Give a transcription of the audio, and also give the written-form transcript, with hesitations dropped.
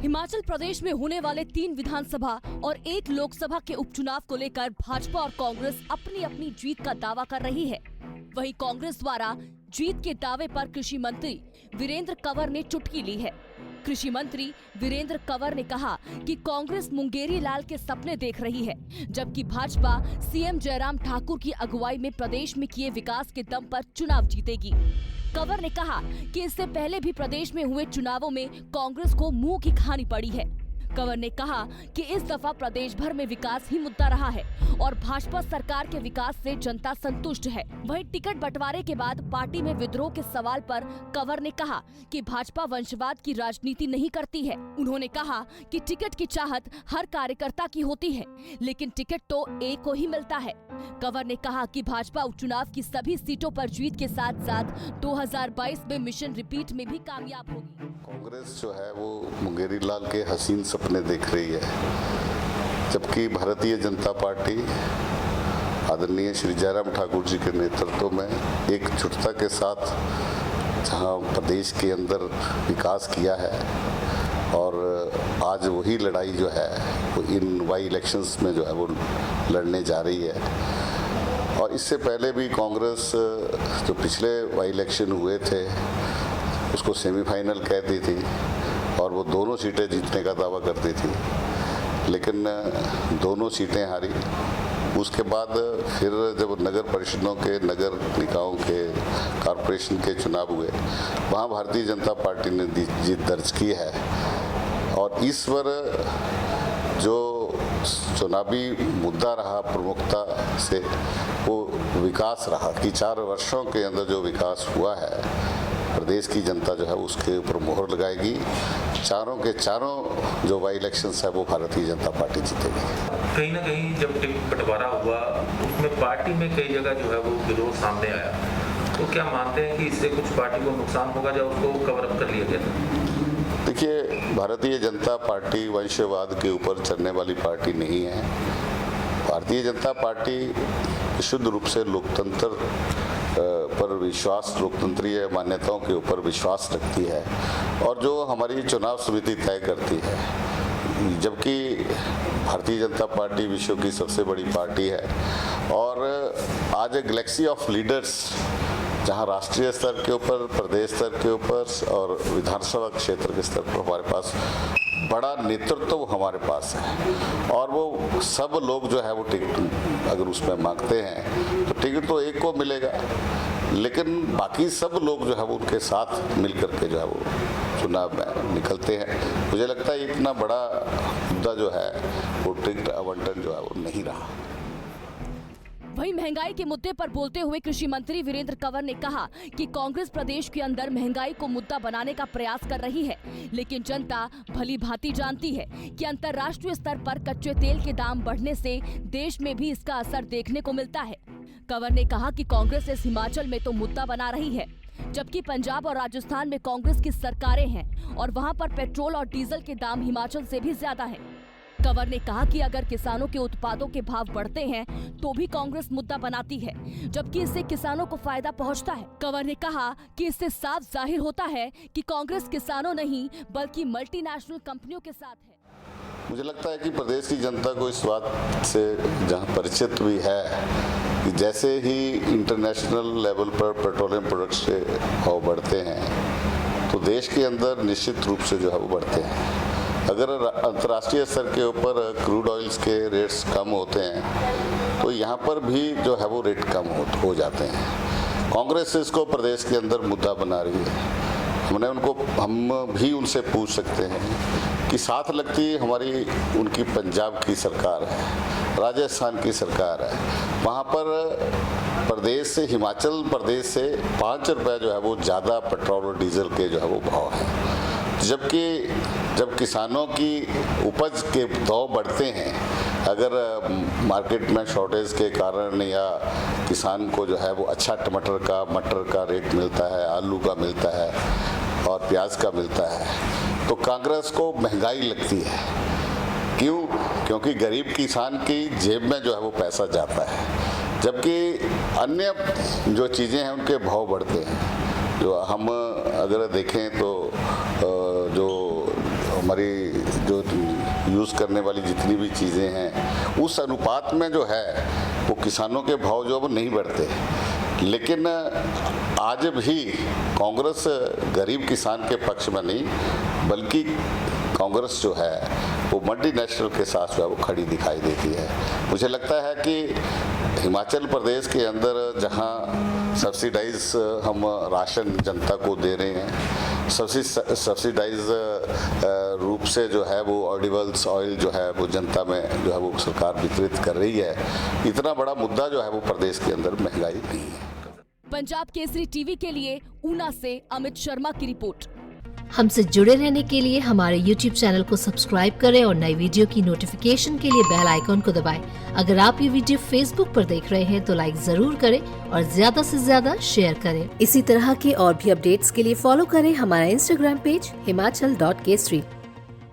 हिमाचल प्रदेश में होने वाले 3 विधानसभा और 1 लोकसभा के उपचुनाव को लेकर भाजपा और कांग्रेस अपनी अपनी जीत का दावा कर रही है। वहीं कांग्रेस द्वारा जीत के दावे पर कृषि मंत्री वीरेंद्र कंवर ने चुटकी ली है। कृषि मंत्री वीरेंद्र कंवर ने कहा कि कांग्रेस मुंगेरी लाल के सपने देख रही है, जबकि भाजपा सीएम जयराम ठाकुर की अगुवाई में प्रदेश में किए विकास के दम पर चुनाव जीतेगी। कंवर ने कहा कि इससे पहले भी प्रदेश में हुए चुनावों में कांग्रेस को मुंह की खानी पड़ी है। कंवर ने कहा कि इस दफा प्रदेश भर में विकास ही मुद्दा रहा है और भाजपा सरकार के विकास से जनता संतुष्ट है। वहीं टिकट बंटवारे के बाद पार्टी में विद्रोह के सवाल पर कंवर ने कहा कि भाजपा वंशवाद की राजनीति नहीं करती है। उन्होंने कहा कि टिकट की चाहत हर कार्यकर्ता की होती है, लेकिन टिकट तो एक को ही मिलता है। कंवर ने कहा कि भाजपा उपचुनाव की सभी सीटों पर जीत के साथ साथ 2022 में मिशन रिपीट में भी कामयाब होगी। कांग्रेस जो है वो मुंगेरी लाल के हसीन सपने देख रही है, जबकि भारतीय जनता पार्टी आदरणीय श्री जयराम ठाकुर जी के नेतृत्व में एकजुटता के साथ जहां प्रदेश के अंदर विकास किया है और आज वही लड़ाई जो है वो इन वाई इलेक्शंस में जो है वो लड़ने जा रही है। और इससे पहले भी कांग्रेस जो पिछले वाई इलेक्शन हुए थे उसको सेमीफाइनल कहती थी और वो दोनों सीटें जीतने का दावा करती थी, लेकिन दोनों सीटें हारी। उसके बाद फिर जब नगर परिषदों के, नगर निकायों के, कॉरपोरेशन के चुनाव हुए, वहाँ भारतीय जनता पार्टी ने जीत दर्ज की है। और इस बार जो चुनावी मुद्दा रहा प्रमुखता से वो विकास रहा कि 4 वर्षों के अंदर जो विकास हुआ है प्रदेश की जनता जो है उसके ऊपर मोहर लगाएगी। चारों के चारों जो वाई इलेक्शंस है वो भारतीय जनता पार्टी जीतेगी। कहीं ना कहीं जब टिकट बंटवारा हुआ उसमें पार्टी में कई जगह जो है वो विरोध सामने आया, तो क्या मानते हैं कि इससे कुछ पार्टी को नुकसान होगा या उसको कवर अप कर लिया गया? देखिए, भारतीय जनता पार्टी वंशवाद के ऊपर चलने वाली पार्टी नहीं है। भारतीय जनता पार्टी शुद्ध रूप से लोकतंत्र पर विश्वास, लोकतंत्रीय मान्यताओं के ऊपर विश्वास रखती है और जो हमारी चुनाव समिति तय करती है। जबकि भारतीय जनता पार्टी विश्व की सबसे बड़ी पार्टी है और आज एक गैलेक्सी ऑफ लीडर्स जहां राष्ट्रीय स्तर के ऊपर, प्रदेश स्तर के ऊपर और विधानसभा क्षेत्र के स्तर पर हमारे पास बड़ा नेतृत्व हमारे पास है और वो सब लोग जो है वो टिकट अगर उसमें मांगते हैं तो टिकट तो एक को मिलेगा, लेकिन बाकी सब लोग जो है वो उनके साथ मिलकर के जो है वो चुनाव में निकलते हैं। मुझे लगता है इतना बड़ा मुद्दा जो है वो टिकट आवंटन जो है वो नहीं रहा। वहीं महंगाई के मुद्दे पर बोलते हुए कृषि मंत्री वीरेंद्र कंवर ने कहा कि कांग्रेस प्रदेश के अंदर महंगाई को मुद्दा बनाने का प्रयास कर रही है, लेकिन जनता भली भांति जानती है कि अंतर्राष्ट्रीय स्तर पर कच्चे तेल के दाम बढ़ने से देश में भी इसका असर देखने को मिलता है। कंवर ने कहा कि कांग्रेस इस हिमाचल में तो मुद्दा बना रही है, जबकि पंजाब और राजस्थान में कांग्रेस की सरकारें हैं और वहाँ पर पेट्रोल और डीजल के दाम हिमाचल से भी ज्यादा हैं। कंवर ने कहा कि अगर किसानों के उत्पादों के भाव बढ़ते हैं तो भी कांग्रेस मुद्दा बनाती है, जबकि इससे किसानों को फायदा पहुंचता है। कंवर ने कहा कि इससे साफ जाहिर होता है कि कांग्रेस किसानों नहीं बल्कि मल्टीनेशनल कंपनियों के साथ है। मुझे लगता है कि प्रदेश की जनता को इस बात से जहां परिचित भी है कि जैसे ही इंटरनेशनल लेवल पर पेट्रोलियम प्रोडक्ट्स के भाव बढ़ते हैं तो देश के अंदर निश्चित रूप से जो है वो बढ़ते हैं। अगर अंतर्राष्ट्रीय स्तर के ऊपर क्रूड ऑयल्स के रेट्स कम होते हैं तो यहाँ पर भी जो है वो रेट कम हो जाते हैं। कांग्रेस इसको प्रदेश के अंदर मुद्दा बना रही है। हम भी उनसे पूछ सकते हैं कि साथ लगती हमारी उनकी पंजाब की सरकार है, राजस्थान की सरकार है, वहाँ पर प्रदेश से, हिमाचल प्रदेश से 5 रुपये जो है वो ज़्यादा पेट्रोल और डीजल के जो है वो भाव है। जबकि जब किसानों की उपज के भाव बढ़ते हैं, अगर मार्केट में शॉर्टेज के कारण या किसान को जो है वो अच्छा मटर का रेट मिलता है, आलू का मिलता है और प्याज का मिलता है, तो कांग्रेस को महंगाई लगती है। क्यों? क्योंकि गरीब किसान की जेब में जो है वो पैसा जाता है, जबकि अन्य जो चीज़ें हैं उनके भाव बढ़ते हैं। जो हम अगर देखें तो जो हमारी जो यूज़ करने वाली जितनी भी चीज़ें हैं उस अनुपात में जो है वो किसानों के भाव जो है वो नहीं बढ़ते। लेकिन आज भी कांग्रेस गरीब किसान के पक्ष में नहीं बल्कि कांग्रेस जो है वो मल्टीनेशनल के साथ जो है वो खड़ी दिखाई देती है। मुझे लगता है कि हिमाचल प्रदेश के अंदर जहां सब्सिडाइज हम राशन जनता को दे रहे हैं, सब्सिडाइज रूप से जो है वो ऑडिबल्स ऑयल जो है वो जनता में जो है वो सरकार वितरित कर रही है, इतना बड़ा मुद्दा जो है वो प्रदेश के अंदर महंगाई नहीं है। पंजाब केसरी टीवी के लिए ऊना से अमित शर्मा की रिपोर्ट। हमसे जुड़े रहने के लिए हमारे YouTube चैनल को सब्सक्राइब करें और नई वीडियो की नोटिफिकेशन के लिए बेल आइकॉन को दबाएं। अगर आप ये वीडियो Facebook पर देख रहे हैं तो लाइक जरूर करें और ज्यादा से ज्यादा शेयर करें। इसी तरह के और भी अपडेट्स के लिए फॉलो करें हमारा Instagram पेज himachal.kesri।